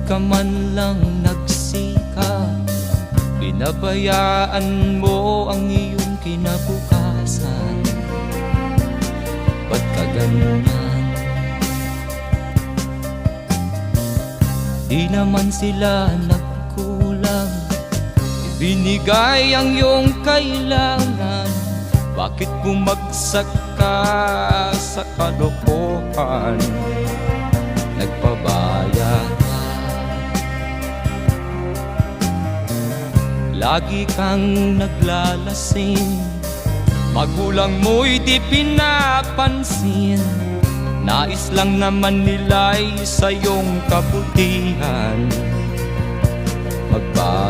ka man lang nagsikap, pinabayaan mo ang iyong kinabukasan. Ba't ka ganyan? Di naman sila nagkulang, ibinigay ang iyong kailangan. Bakit bumagsak ka sa kalokohan? Nagpabaya ka, lagi kang naglalasing, magulang mo'y di pinapansin. Nais lang naman nila'y sa iyong kabutihan.